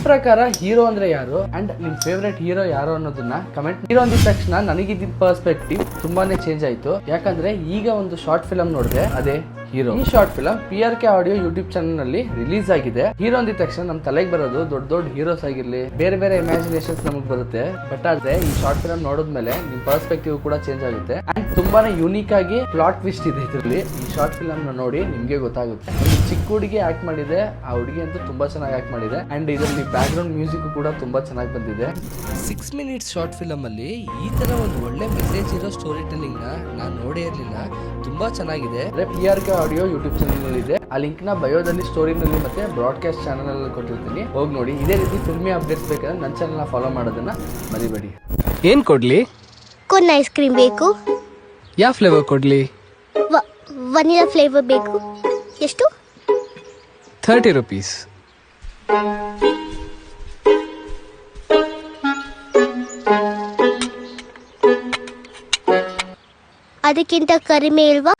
ಪ್ರಕಾರ ಹೀರೋ ಅಂದ್ರೆ ಯಾರು ಅಂಡ್ ನಿಮ್ ಫೇವ್ರೆಟ್ ಹೀರೋ ಯಾರು ಅನ್ನೋದನ್ನ ಕಮೆಂಟ್. ಹೀರೋ ಅಂದಿದ ತಕ್ಷಣ ನನಗಿದ್ದ ಪರ್ಸ್ಪೆಕ್ಟಿವ್ ತುಂಬಾನೇ ಚೇಂಜ್ ಆಯ್ತು. ಯಾಕಂದ್ರೆ ಈಗ ಒಂದು ಶಾರ್ಟ್ ಫಿಲಮ್ ನೋಡಿದೆ, ಅದೇ ಹೀರೋ. ಈ short film PRK audio YouTube channel ನಲ್ಲಿ ರಿಲೀಸ್ ಆಗಿದೆ. ಹೀರೋ ಅಂದಿದ ತಕ್ಷಣ ನಮ್ ತಲೆಗೆ ಬರೋದು ದೊಡ್ಡ ದೊಡ್ಡ ಹೀರೋಸ್ ಆಗಿರ್ಲಿ, ಬೇರೆ ಬೇರೆ ಇಮ್ಯಾಜಿನೇಷನ್ಸ್ ನಮಗ್ ಬರುತ್ತೆ. ಬಟ್ ಆದ್ರೆ ಈ ಶಾರ್ಟ್ ಫಿಲಂ ನೋಡಿದ್ಮೇಲೆ ನಿಮ್ ಪರ್ಸ್ಪೆಕ್ಟಿವ್ ಕೂಡ ಚೇಂಜ್ ಆಗುತ್ತೆ ಅಂಡ್ ತುಂಬಾನೇ ಯೂನಿಕ್ ಆಗಿ ಪ್ಲಾಟ್ ಟ್ವಿಸ್ಟ್ ಇದೆ ಇದ್ರಲ್ಲಿ. ಈ ಶಾರ್ಟ್ ಫಿಲಂ ನ ನೋಡಿ ನಿಮ್ಗೆ ಗೊತ್ತಾಗುತ್ತೆ. ಒಂದು ಚಿಕ್ಕ ಹುಡುಗಿ ಆಕ್ಟ್ ಮಾಡಿದೆ, ಆ ಹುಡುಗಿ ಅಂತೂ ತುಂಬಾ ಚೆನ್ನಾಗಿ ಆಕ್ಟ್ ಮಾಡಿದೆ ಅಂಡ್ ಇದರಲ್ಲಿ ಬ್ಯಾಕ್ ಗ್ರೌಂಡ್ ಮ್ಯೂಸಿಕ್ ಕೂಡ ತುಂಬಾ ಚೆನ್ನಾಗಿ ಬಂದಿದೆ. 6 ಮಿನಿಟ್ಸ್ ಶಾರ್ಟ್ ಫಿಲಂ ಅಲ್ಲಿ ಈ ತರ ಒಂದು ಒಳ್ಳೆ ಮೆಸೇಜ್ ಇರೋ ಸ್ಟೋರಿ ಟೆಲ್ಲಿಂಗ್ ನ ನಾನು ನೋಡೇ ಇರ್ಲಿಲ್ಲ. ತುಂಬಾ ಚೆನ್ನಾಗಿದೆ. PRK ಆಡಿಯೋ ಯೂಟ್ಯೂಬ್ ಚಾನಲ್ ನಲ್ಲಿ ಇದೆ. ಆ ಲಿಂಕ್ ನ ಬಯೋದಲ್ಲಿ, ಸ್ಟೋರಿನಲ್ಲಿ ಮತ್ತೆ ಬ್ರಾಡ್ಕಾಸ್ಟ್ ಚಾನಲ್ ಅಲ್ಲಿ ಕೊಟ್ಟಿರ್ತೀನಿ, ಹೋಗಿ ನೋಡಿ. ಇದೇ ರೀತಿ ಫಿಲ್ಮಿ ಅಪ್ಡೇಟ್ಸ್ ಬೇಕಾದ್ರೆ ನನ್ನ ಚಾನಲ್ ಫಾಲೋ ಮಾಡೋದನ್ನ ಮರಿಬೇಡಿ. ಏನ್ ಕೊಡ್ಲಿ? ಕೋನ್ ಐಸ್ ಕ್ರೀಮ್ ಬೇಕು. ಯಾವ ಫ್ಲೇವರ್ ಕೊಡ್ಲಿ? ವನಿಲಾ ಫ್ಲೇವರ್ ಬೇಕು. ಎಷ್ಟು? 30 rupees. ಅದಕ್ಕಿಂತ ಕಡಿಮೆ ಇಲ್ವಾ?